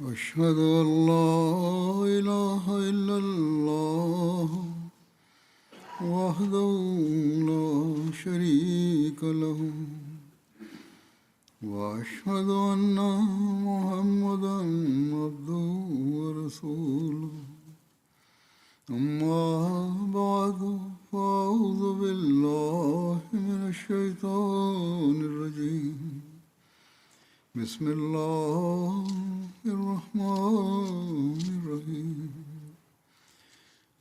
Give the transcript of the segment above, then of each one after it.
أشهد أن لا إله إلا الله وحده لا شريك له وأشهد أن محمدا عبده ورسوله أما بعد فأعوذ بالله من الشيطان الرجيم بسم الله الرحمن الرحيم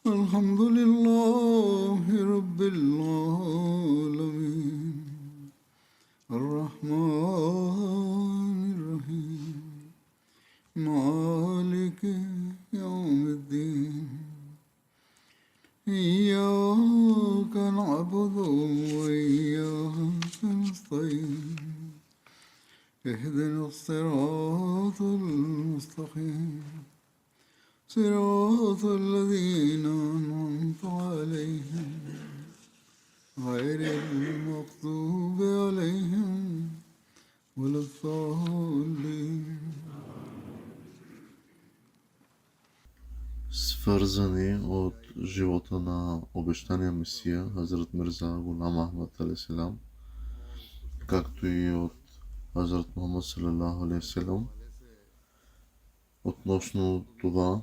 الحمد لله رب العالمين الرحمن الرحيم مالك يوم الدين إياك نعبد وإياك نستعين اهدنا الصراط المستقيم صراط الذين أنعمت عليهم غير المغضوب عليهم ولا الضالين. Свързани от живота на обещания Месия, Хазрат Мирза Гулам Ахмад алейхиссалам, както и от Хазрат Мухаммад салалаху алейхи вассалам, относно това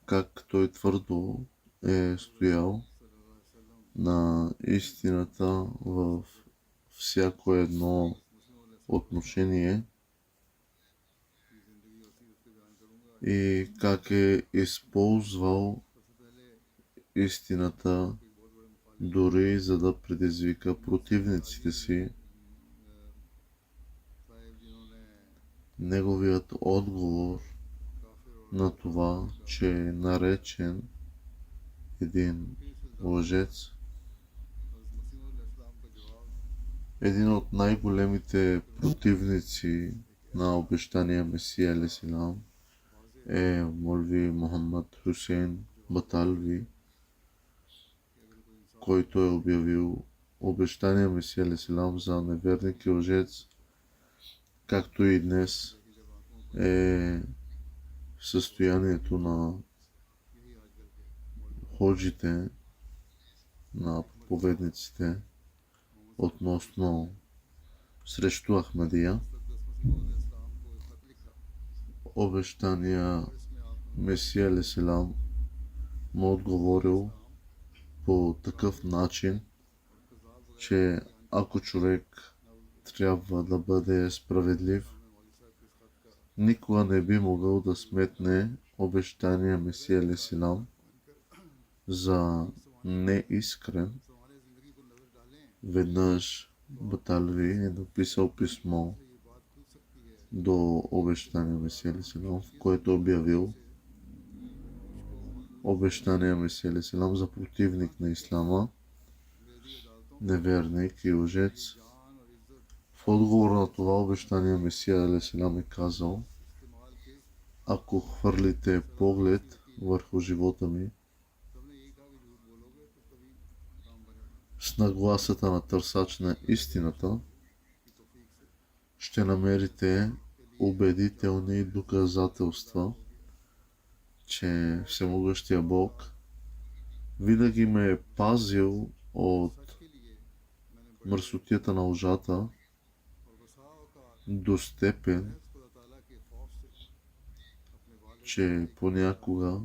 как той твърдо е стоял на истината в всяко едно отношение и как е използвал истината дори за да предизвика противниците си. Неговият отговор на това, че е наречен един лъжец, един от най-големите противници на обещания Месия алейхиссалам е Молви Мухаммад Хусейн Баталви, който е обявил обещания Месия алейхиссалам за неверник и лъжец, както и днес е в състоянието на ходжите, на проповедниците относно срещу Ахмадия. Обещания Месия алейхиссалам му отговорил по такъв начин, че ако човек трябва да бъде справедлив, никога не би могъл да сметне обещания Месия алейхиссалам за неискрен. Веднъж Баталви е написал писмо до обещания Месия алейхиссалам, в което обявил обещания Месия алейхиссалам за противник на ислама, неверник и лъжец. В отговор на това обещание Месия алейхиссалам е казал: ако хвърлите поглед върху живота ми с нагласата на търсач на истината, ще намерите убедителни доказателства, че Всемогъщия Бог винаги ме е пазил от мърсотията на лъжата до степен, че понякога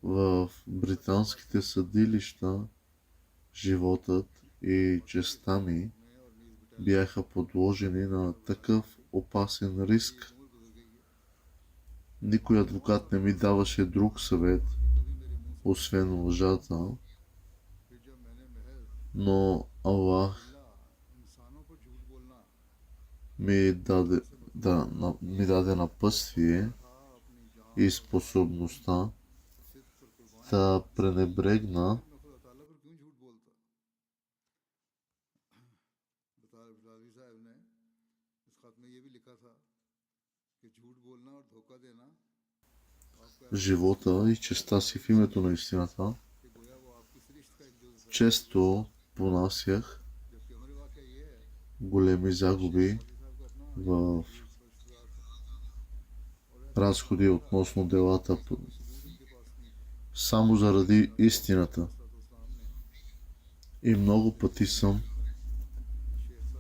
в британските съдилища животът и честта ми бяха подложени на такъв опасен риск. Никой адвокат не ми даваше друг съвет, освен лъжата, но Аллах ми даде напътствие и способността да пренебрегна живота и честта си в името на истината. Често понасях големи загуби в разходи относно делата само заради истината. И много пъти съм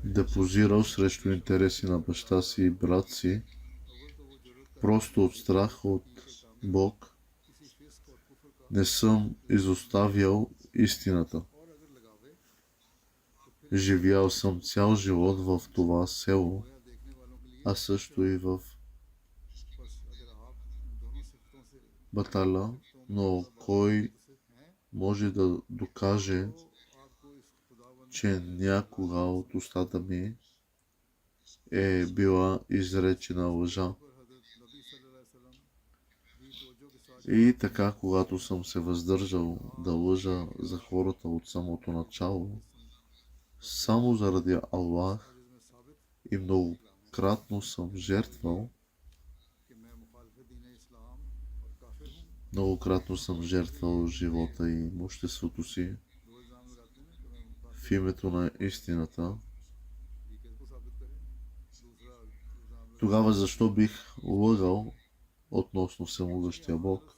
депозирал срещу интереси на баща си и брат си, просто от страх от Бог. Не съм изоставял истината. Живял съм цял живот в това село, а също и в Батала, но кой може да докаже, че някога от устата ми е била изречена лъжа? И така, когато съм се въздържал да лъжа за хората от самото начало, само заради Аллах, и многократно съм жертвал живота и имуществото си в името на истината, тогава защо бих лъгал относно всемогъщия Бог?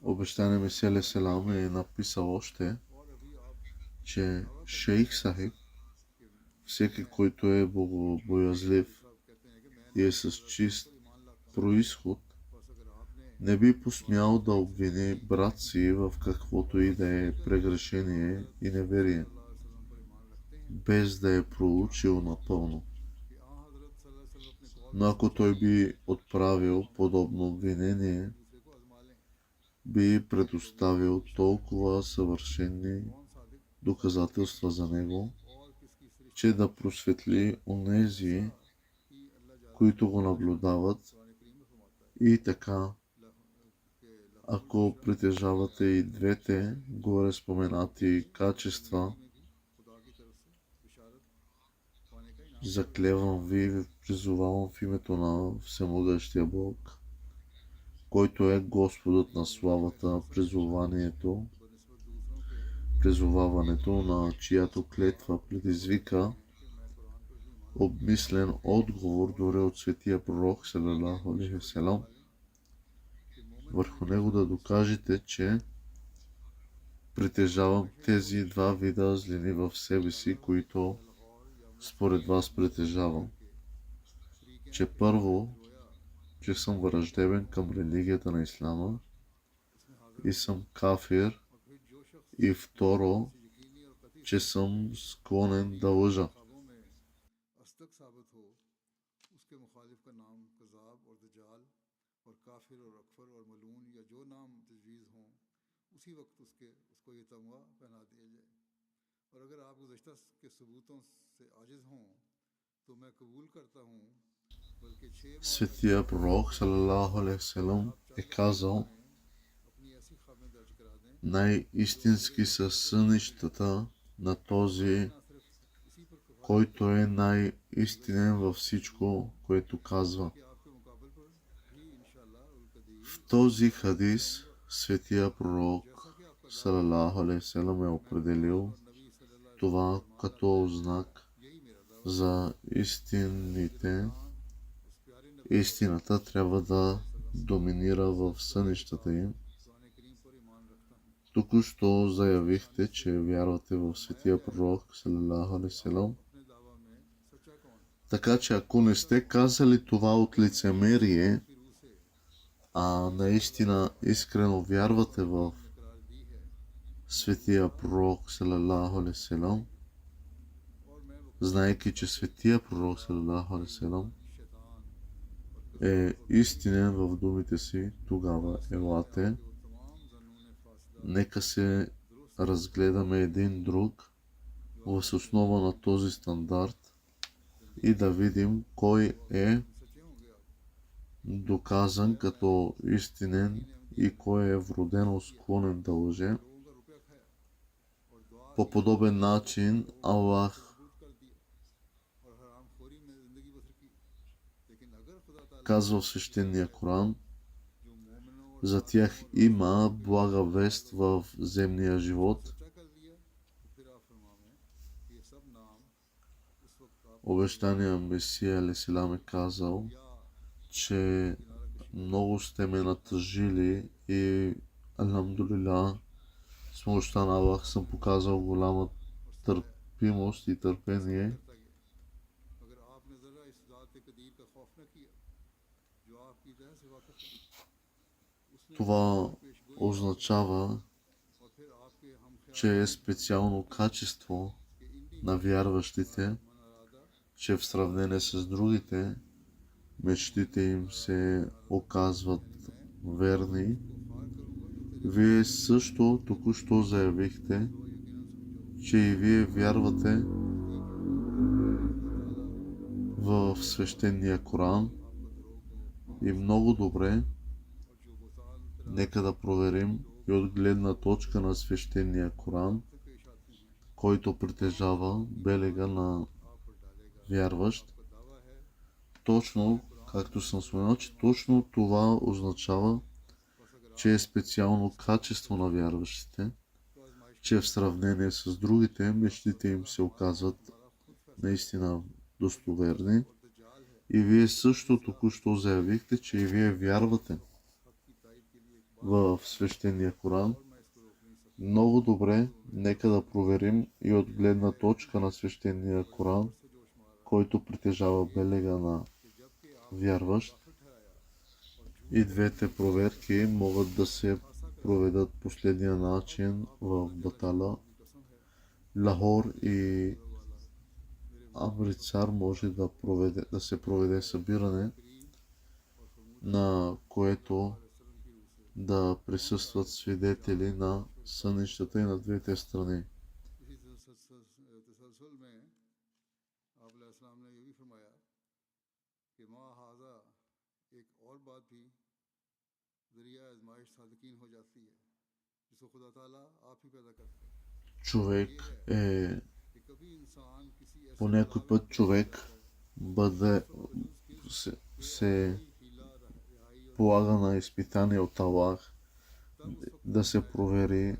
Обещания Месия алейхи селам е написал още, че Шейх Сахиб, всеки, който е богобоязлив и е с чист произход, не би посмял да обвини брат си в каквото и да е прегрешение и неверие, без да е проучил напълно. Но ако той би отправил подобно обвинение, би предоставил толкова съвършени доказателства за него, че да просветли онези, които го наблюдават. И така, ако притежавате и двете горе споменати качества, заклевам ви и призовавам в името на Всемогъщия Бог, който е Господът на славата, призоваването на чиято клетва предизвика обмислен отговор дори от светия пророк салалаху алейхи васелам. Върху него да докажете, че притежавам тези два вида злини в себе си, които според вас притежавам. Че първо, че съм враждебен към религията на Ислама и съм кафир, и второ, че съм склонен да лъжа. Светия пророк салалаху алейхи васелам е казал: най-истински са сънищата на този, който е най-истинен във всичко, което казва. В този хадис светия пророк салалаху алейхи васелам е определил това като знак за истината трябва да доминира в сънищата им. Току-що заявихте, че вярвате в светия пророк салалаху алейхи васелам. Така че ако не сте казали това от лицемерие, а наистина искрено вярвате в светия пророк салалаху алейхи васелам, знаейки, че светия пророк салалаху алейхи васелам е истинен в думите си, тогава елате, нека се разгледаме един друг въз основа на този стандарт и да видим кой е доказан като истинен и кой е вродено склонен да лъже. По подобен начин Аллах казва в свещения Коран: За тях има блага вест в земния живот. Обещания Месия Алейхиссалам е казал, че много сте ме натъжили и Алхамдулилlah с помощта на Аллах съм показал голяма търпимост и търпение. Това означава, че е специално качество на вярващите, че в сравнение с другите, мечтите им се оказват верни. Вие също току-що заявихте, че и вие вярвате в свещения Коран и много добре. Нека да проверим и от гледна точка на свещения Коран, който притежава белега на вярващ. Точно, както съм споменал, че точно това означава, че е специално качество на вярващите, че в сравнение с другите, мечтите им се оказват наистина достоверни. И вие също току-що заявихте, че и вие вярвате в свещения Коран. Много добре, нека да проверим и от гледна точка на свещения Коран, който притежава белега на вярващ. И двете проверки могат да се проведат последния начин в Батала. Лахор и Амритсар може да се проведе събиране, на което да присъстват свидетели на сънищата и на двете страни. По някой път човек се полага на изпитание от Аллах, да се провери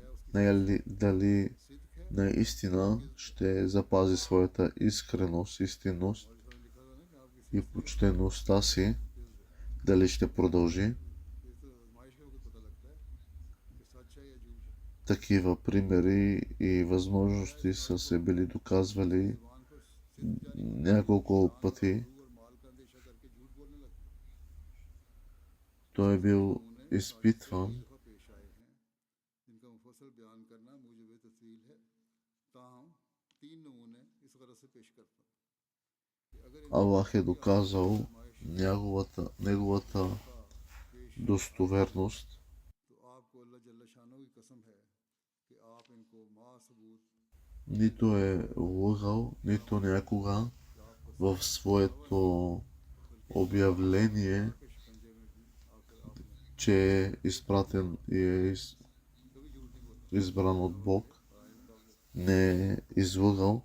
дали наистина ще запази своята искреност, истинност и почтеността си, дали ще продължи. Такива примери и възможности са се били доказвали няколко пъти. Той е бил изпитван Аллах е доказал неговата достоверност. Нито е лъгал, нито някога в своето обявление, че е изпратен и е избран от Бог, не е излъгал.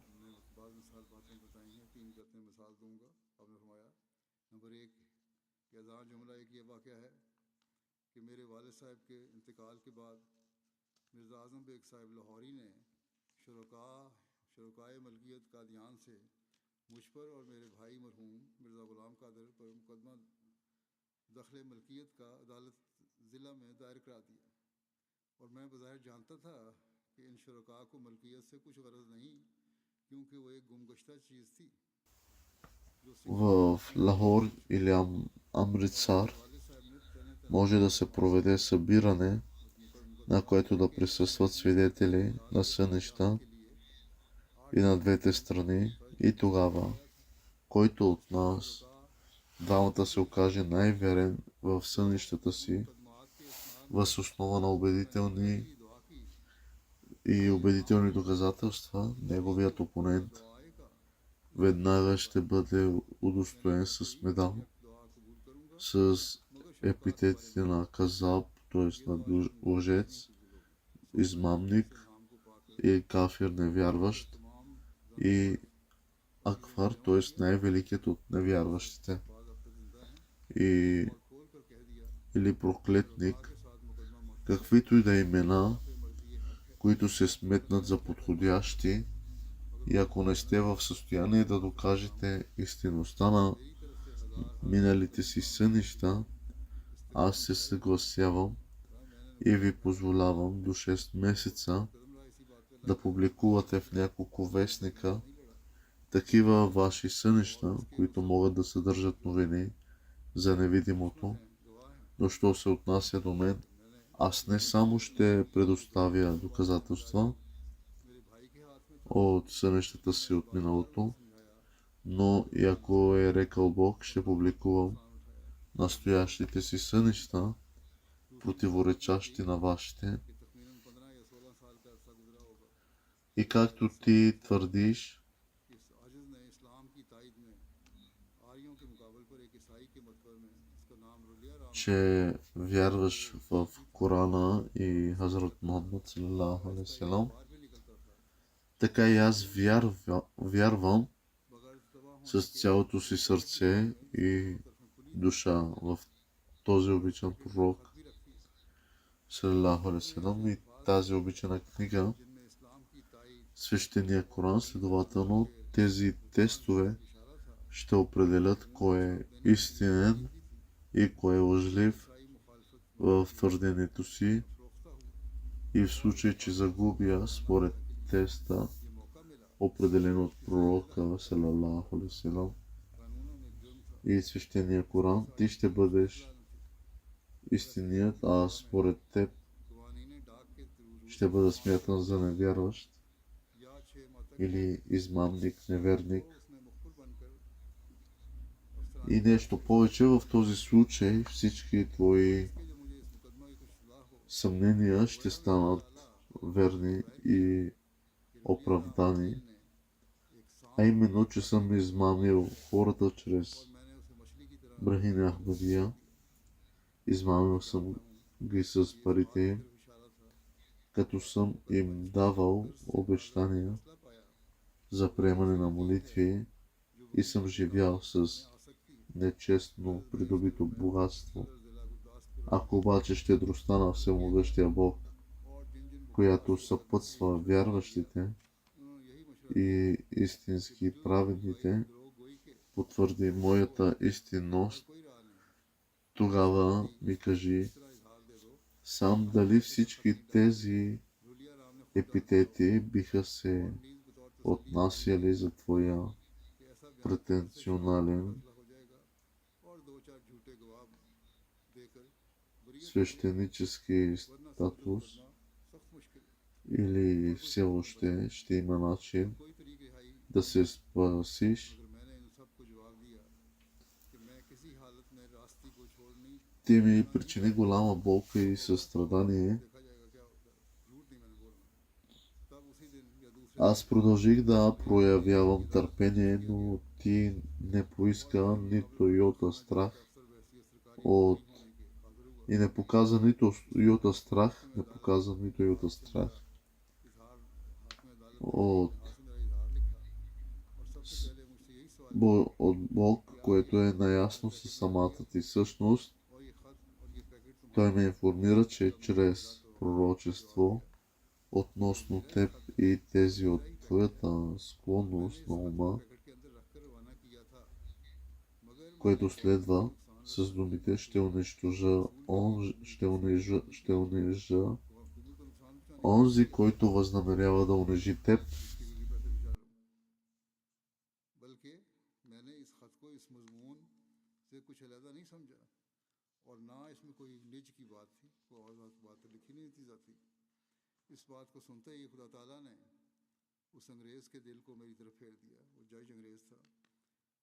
В Лахор или Амритсар може да се проведе събиране, на което да присъстват свидетели на сънища и на двете страни, и тогава, който от нас двамата се окаже най-верен в сънищата си, въз основа на убедителни доказателства, неговият опонент веднага ще бъде удостоен с медал, с епитетите на казаб, т.е. на лъжец, измамник и кафир невярващ, и акфар, т.е. най-великият от невярващите, или проклетник, каквито и да е имена, които се сметнат за подходящи, и ако не сте в състояние да докажете истинността на миналите си сънища, аз се съгласявам и ви позволявам до 6 месеца да публикувате в няколко вестника такива ваши сънища, които могат да съдържат новини за невидимото. Но що се отнася до мен, аз не само ще предоставя доказателства от сънищата си от миналото, но и ако е рекал Бог, ще публикувам настоящите си сънища, противоречащи на вашите. И както ти твърдиш, че вярваш в Корана и Хазрат Мухаммад саллалаху алейхи ва салям, така и аз вярвам с цялото си сърце и душа в този обичан пророк саллалаху алейхи ва салям и тази обичана книга, свещения Коран. Следователно тези тестове ще определят кой е истинен и кой е лъжлив в твърдението си, и в случай, че загубя според теста, определен от пророка салалаху алейхи ва салям и свещения Коран, ти ще бъдеш истинният, а според теб ще бъда смятан за невярващ или измамник, неверник. И нещо повече, в този случай всички твои съмнения ще станат верни и оправдани, а именно, че съм измамил хората чрез Брахин Ахмадия, измамил съм ги с парите им, като съм им давал обещания за приемане на молитви и съм живял с нечестно придобито богатство. Ако обаче щедростта на Всемогъщия Бог, която съпътства вярващите и истински праведните, потвърди моята истинност, тогава ми кажи сам дали всички тези епитети биха се отнасяли за твоя претенционален свещенически статус, или все още ще има начин да се спасиш. Ти ми причини голяма болка и състрадание. Аз продължих да проявявам търпение, но ти не поиска нито йота страх от и не показа нито йота страх от Бог, което е наясно със самата ти същност. Той ме информира, че чрез пророчество относно теб и тези от твоята склонност на ума, което следва с думите ще унижа онзи, който възнамерява да унижи теб. इस बात को सुनते ही खुदा ताला ने उस अंग्रेज़ के दिल को मेरी तरफ फेर दिया। वो जज अंग्रेज़ था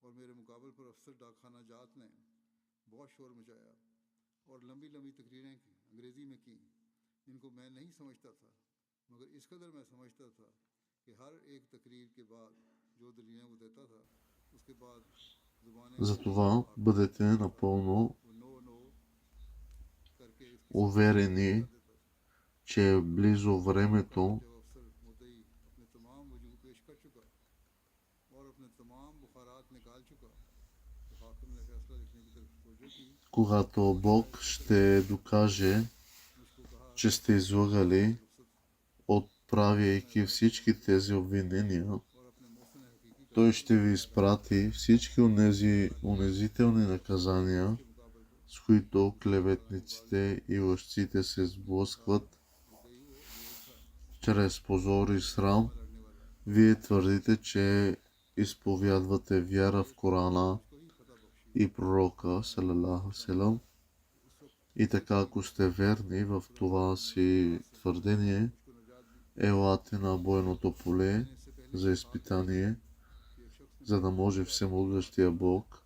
और मेरे मुकाबले पर अफसर डाकखाना जात ने बहुत शोर मचाया और लंबी लंबी तकरीरें अंग्रेज़ी में की, जिनको मैं नहीं समझता था, मगर इस कदर मैं समझता था कि हर एक तकरीर के बाद जो दलीलें वो देता था, उसके बाद Затова бъдете напълно уверени, че е близо времето, когато Бог ще докаже че сте излагали, отправяйки всички тези обвинения, той ще ви изпрати всички унизителни наказания, с които клеветниците и лъжците се сблъскват чрез позор и срам. Вие твърдите, че изповядвате вяра в Корана и пророка, салалаху селам. И така, ако сте верни в това си твърдение, елате на бойното поле за изпитание, за да може всемогъщия Бог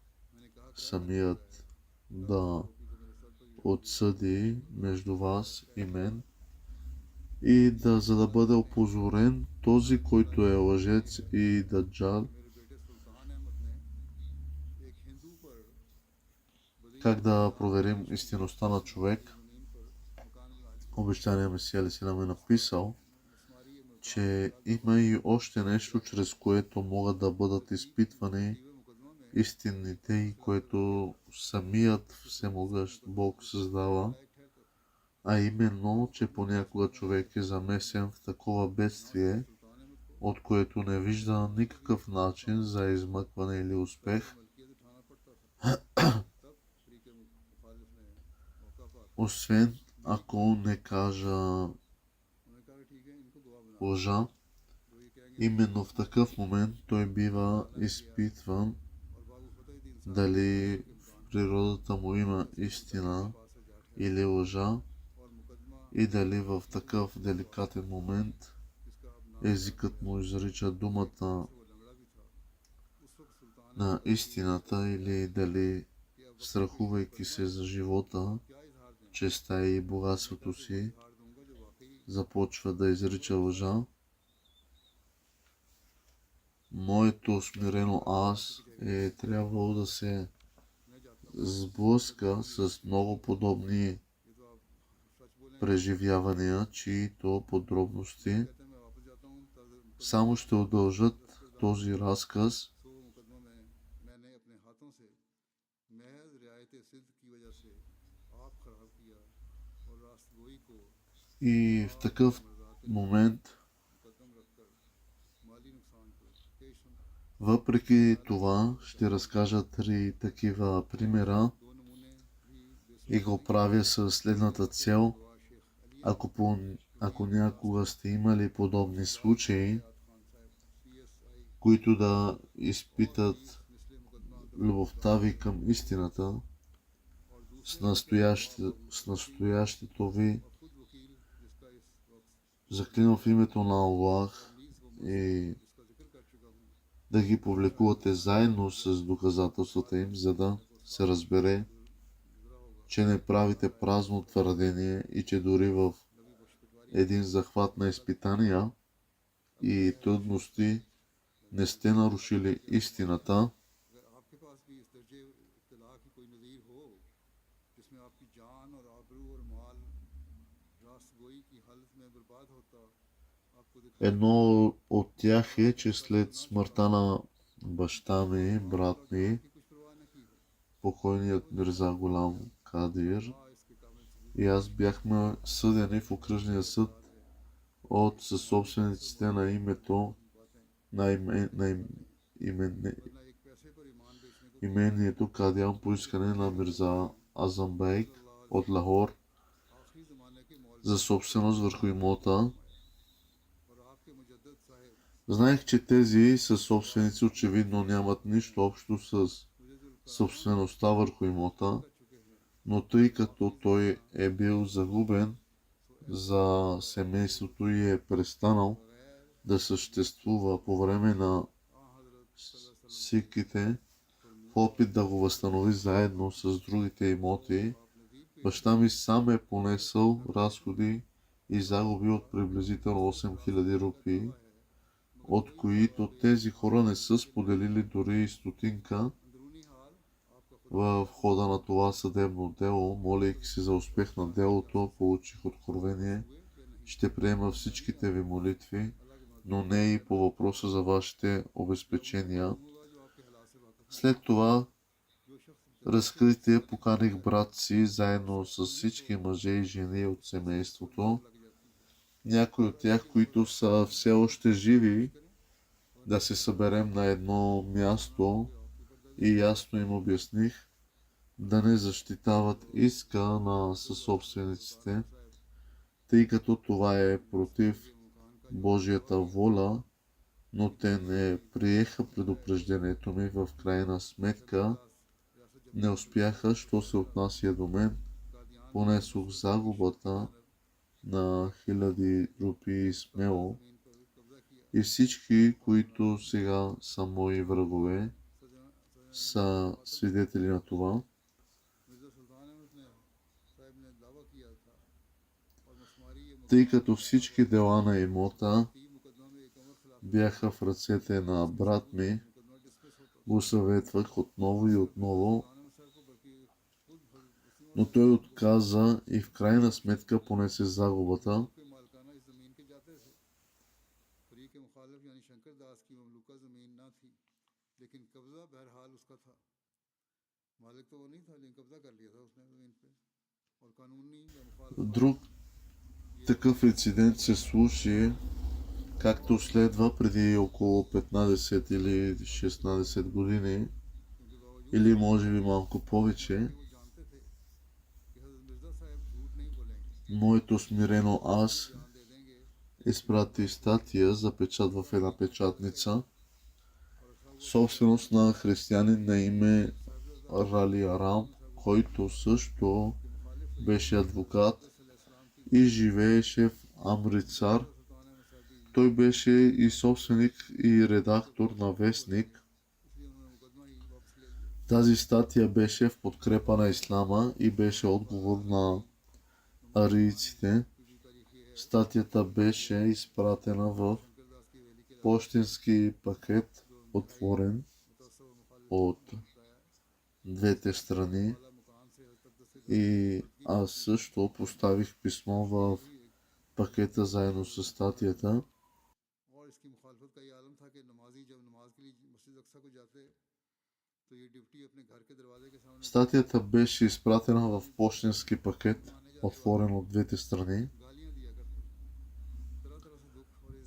самият да отсъди между вас и мен и за да бъде опозорен този, който е лъжец и даджал. Как да проверим истинността на човек? Обещания Месия Алейхиссалам е написал, че има и още нещо, чрез което могат да бъдат изпитвани истинните и което самият всемогъщ Бог създава, а именно, че понякога човек е замесен в такова бедствие, от което не вижда никакъв начин за измъкване или успех, освен ако не кажа лъжа. Именно в такъв момент той бива изпитван дали в природата му има истина или лъжа и дали в такъв деликатен момент езикът му изрича думата на истината или дали, страхувайки се за живота, честта и богатството си, започва да изрича лъжа. Моето смирено аз е трябвало да се сблъска с много подобни преживявания, чието подробности само ще удължат този разказ. И в такъв момент, въпреки това, ще разкажа 3 такива примера и го правя със следната цел. Ако някога сте имали подобни случаи, които да изпитат любовта ви към истината, с настоящето ви, заклинам в името на Аллах и да ги публикувате заедно с доказателствата им, за да се разбере, че не правите празно твърдение и че дори в един захват на изпитания и трудности не сте нарушили истината. Едно от тях е, че след смъртта на баща ми, брат ми, покойният Мирза Голям Кадир, и аз бяхме съдени в окръжния съд от съсобствениците на името на имението Кадиан по искане на Мирза Азамбейк от Лахор за собственост върху имота. Знаех, че тези съсобственици очевидно нямат нищо общо с собствеността върху имота, но тъй като той е бил загубен за семейството и е престанал да съществува по време на сиките, в опит да го възстанови заедно с другите имоти, баща ми сам е понесъл разходи и загуби от приблизително 8000 рупии, от които тези хора не са споделили дори и стотинка. В хода на това съдебно дело, молейки се за успех на делото, получих откровение. Ще приема всичките ви молитви, но не и по въпроса за вашите обезпечения. След това разкритие поканих брат си, заедно с всички мъже и жени от семейството, някои от тях, които са все още живи, да се съберем на едно място и ясно им обясних да не защитават иска на съсобствениците, тъй като това е против Божията воля, но те не приеха предупреждението ми. В крайна сметка не успяха, що се отнася до мен. Понесох загубата на 1000 рупии смело и всички, които сега са мои врагове, са свидетели на това. Тъй като всички дела на имота бяха в ръцете на брат ми, го съветвах отново и отново, но той отказа и в крайна сметка понесе загубата. Друг такъв инцидент се случи както следва преди около 15 или 16 години, или може би малко повече. Моето смирено аз изпрати статия за печат в една печатница, собственост на християнин на име Рали Арам, който също беше адвокат и живееше в Амрицар. Той беше и собственик и редактор на вестник. Тази статия беше в подкрепа на ислама и беше отговор на арийците. Статията беше изпратена в пощенски пакет, отворен от двете страни, и аз също поставих писмо в пакета заедно с статията. Статията беше изпратена в пощенски пакет, отворен от двете страни.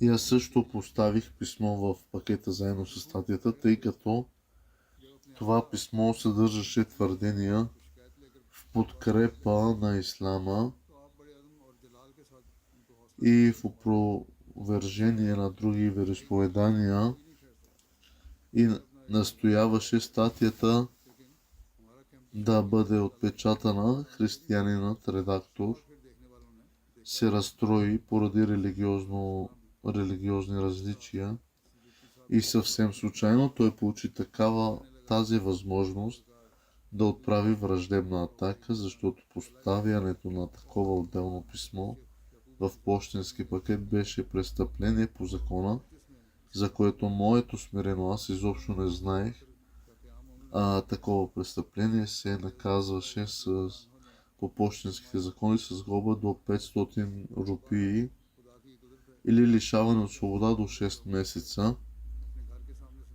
И аз също поставих писмо в пакета заедно с статията, тъй като това писмо съдържаше твърдения в подкрепа на ислама и в опровержение на други вероизповедания, и настояваше статията да бъде отпечатана. Християнинът редактор се разстрои поради религиозни различия и съвсем случайно той получи тази възможност да отправи враждебна атака, защото поставянето на такова отделно писмо в пощенски пакет беше престъпление по закона, за което моето смирено аз изобщо не знаех. Такова престъпление се наказваше по пощенските закони с глоба до 500 рупии или лишаване от свобода до 6 месеца.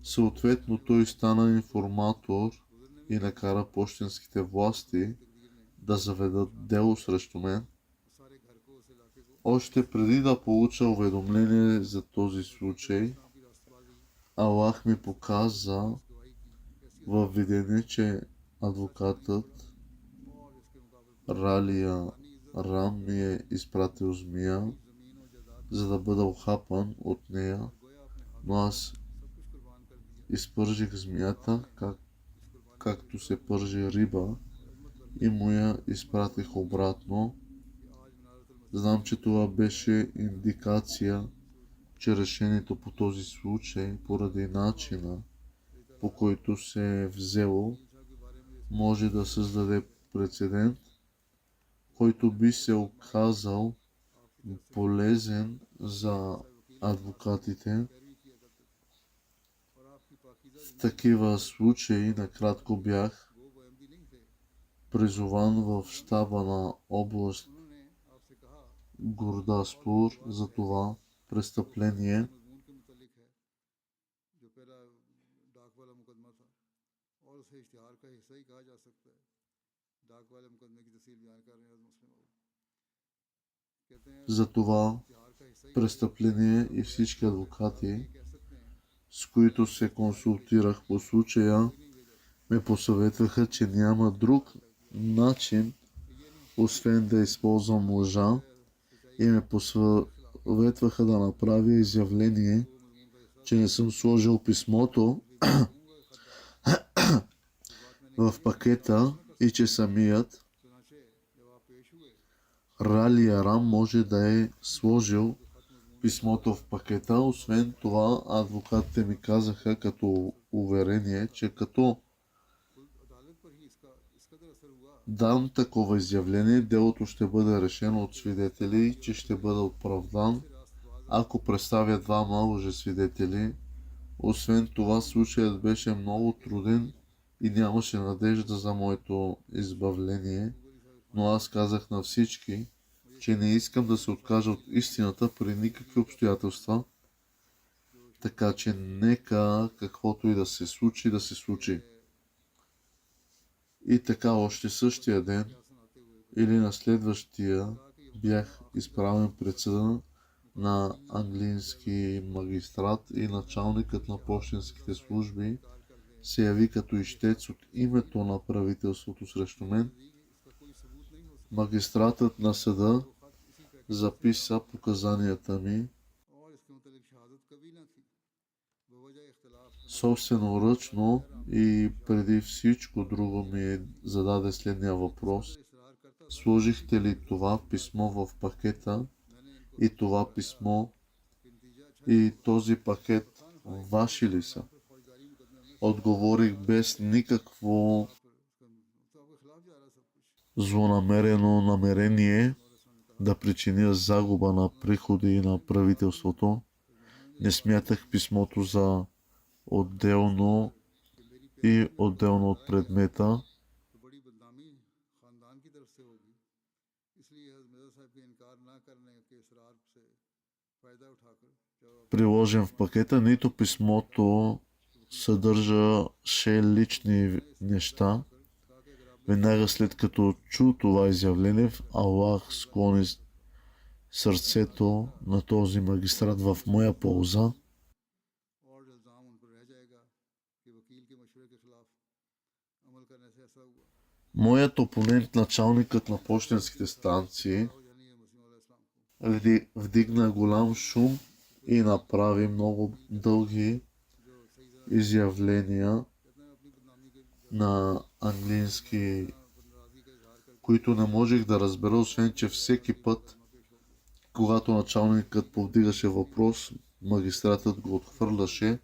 Съответно той стана информатор и накара пощенските власти да заведат дело срещу мен. Още преди да получа уведомление за този случай, Аллах ми показа във видение, че адвокатът Ралия Рам ми е изпратил змия, за да бъда ухапан от нея, но аз изпържих змията, както се пържи риба, и му я изпратих обратно. Знам, че това беше индикация, че решението по този случай, поради начина, по който се е взело, може да създаде прецедент, който би се оказал полезен за адвокатите. В такива случаи накратко бях призован в щаба на област Гурдаспур за това престъпление. हिस्सा ही कहा जा सकता है। डाक वाले मुकदमे की तफसील बयान कर रहे हैं मुस्लिम कहते हैं За това इतिहार का हिस्सा ही престъпление и всички адвокати, ये कह सकते हैं с които се консултирах по случая, ме посъветваха, че няма друг начин, освен да използвам лъжа, и ме посъветваха да направя изявление, че не съм сложил писмото в пакета и че самият Рали Арам може да е сложил писмото в пакета. Освен това, адвокатите ми казаха като уверение, че като дам такова изявление, делото ще бъде решено от свидетели и че ще бъда оправдан, ако представя двама лъжесвидетели. Освен това, случаят беше много труден и нямаше надежда за моето избавление, но аз казах на всички, че не искам да се откажа от истината при никакви обстоятелства, така че нека каквото и да се случи, да се случи. И така още същия ден или на следващия бях изправен пред съда на английски магистрат и началникът на пощенските служби се яви като ищец от името на правителството срещу мен. Магистратът на съда записа показанията ми собственоръчно и преди всичко друго ми зададе следния въпрос. Сложихте ли това писмо в пакета и това писмо и този пакет ваши ли са? Отговорих без никакво злонамерено намерение да причиня загуба на приходи на правителството. Не смятах писмото за отделно и отделно от предмета. Приложен в пакета, нито писмото съдържаше лични неща. Веднага след като чу това изявление, Аллах склони сърцето на този магистрат в моя полза. Моят опонент, началникът на пощенските станции, вдигна голям шум и направи много дълги изявления на английски, които не можех да разбера, освен че всеки път, когато началникът повдигаше въпрос, магистратът го отхвърляше,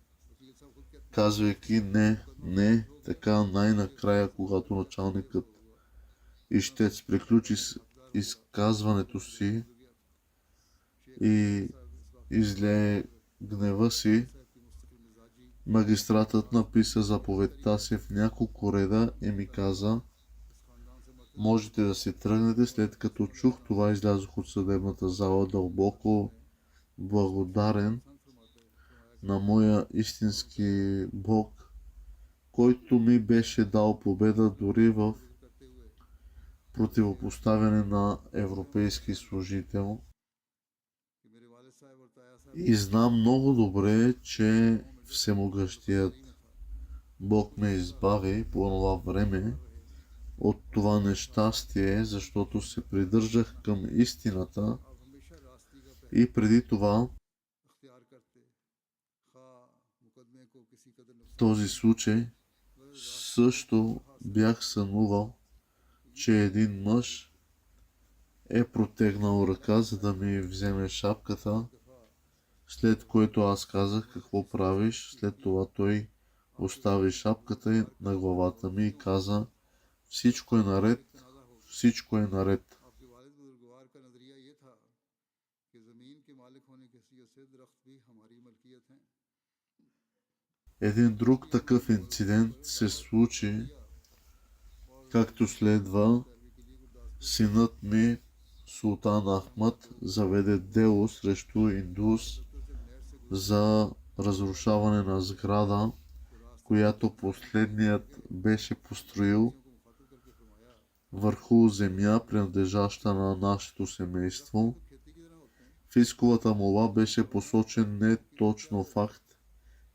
казвайки не, така най-накрая, когато началникът ищец приключи с изказването си и излее гнева си, магистратът написа заповедта си в няколко реда и ми каза: можете да се тръгнете. След като чух това, излязох от съдебната зала дълбоко благодарен на моя истински Бог, който ми беше дал победа дори в противопоставяне на европейски служител. И знам много добре, че всемогъщият Бог ме избави по това време от това нещастие, защото се придържах към истината и преди това в този случай също бях сънувал, че един мъж е протегнал ръка, за да ми вземе шапката, след което аз казах: какво правиш? След това той остави шапката на главата ми и каза: всичко е наред, всичко е наред. Един друг такъв инцидент се случи както следва. Синът ми, Султан Ахмад, заведе дело срещу индус за разрушаване на сграда която последният беше построил върху земя, принадлежаща на нашето семейство. В исковата молба беше посочен не точно факт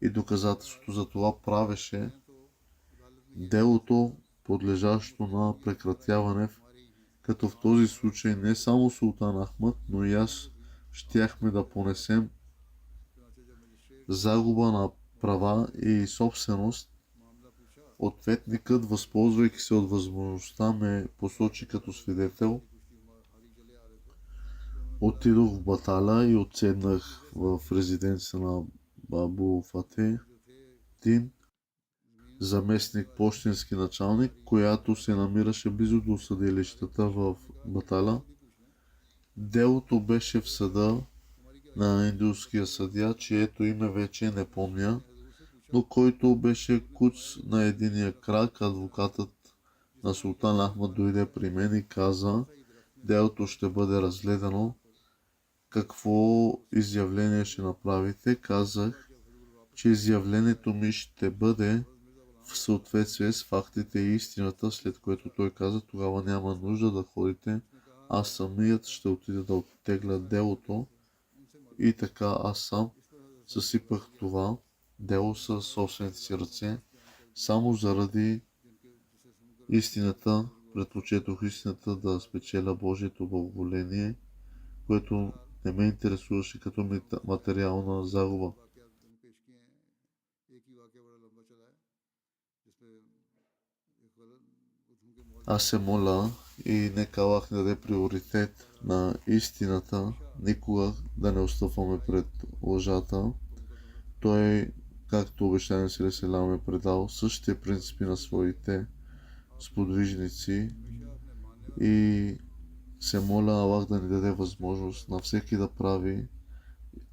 и доказателството за това правеше делото подлежащо на прекратяване, като в този случай не само Султан Ахмад, но и аз щяхме да понесем загуба на права и собственост. Ответникът, възползвайки се от възможността, ме посочи като свидетел. Отидох в Баталя и отседнах в резиденция на Бабу Фате Дин, заместник пощенски началник, която се намираше близо до съдилищата в Баталя. Делото беше в съда на индуския съдия, чието име вече не помня, но който беше куц на единия крак. Адвокатът на Султан Ахмад дойде при мен и каза: делото ще бъде разгледано. Какво изявление ще направите? Казах, че изявлението ми ще бъде в съответствие с фактите и истината, след което той каза: тогава няма нужда да ходите, аз самият ще отида да оттегля делото. И така аз сам съсипах това дело със собствените си ръце, само заради истината. Предпочетох истината да спечеля Божието благоволение, което не ме интересуваше като материална загуба. Аз се моля и нека Аллах ни даде приоритет на истината, никога да не отстъпваме пред лъжата. Той, както обещание си Селам е предал същите принципи на своите сподвижници, и се моля Аллах да ни даде възможност на всеки да прави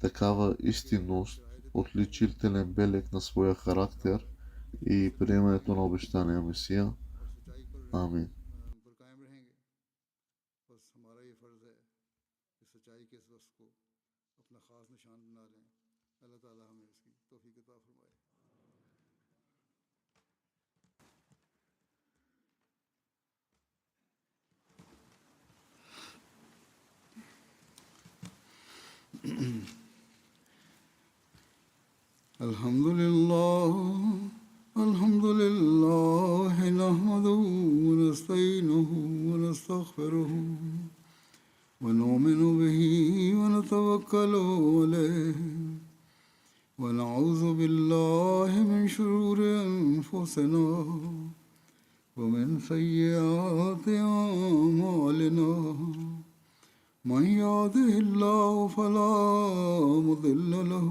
такава истинност, отличителен белег на своя характер и приемането на обещания Месия. Амин. الحمد لله نحمده ونستعينه ونستغفره ونؤمن به ونتوكل عليه ونعوذ بالله من شرور أنفسنا ومن سيئات أعمالنا من يهده الله فلا مضل له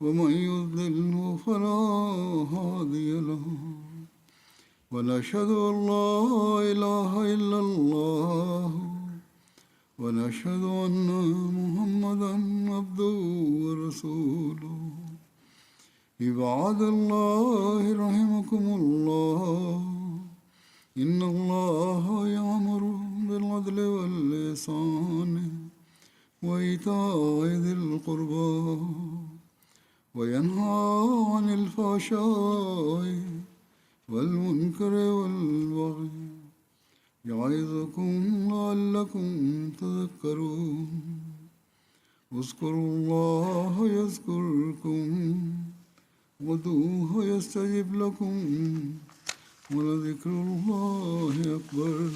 ومن يضلل فلا هادي له ونشهد أن لا إله إلا الله ونشهد أن محمدا عبده ورسوله عباد الله رحمكم الله إن الله يأمر بالعدل والإحسان وإيتاء ذي القربى وينهى عن الفحشاء والمنكر والبغي يعظكم لعلكم تذكرون اذكروا الله يذكركم وادعوه يستجب لكم ولذكر الله أكبر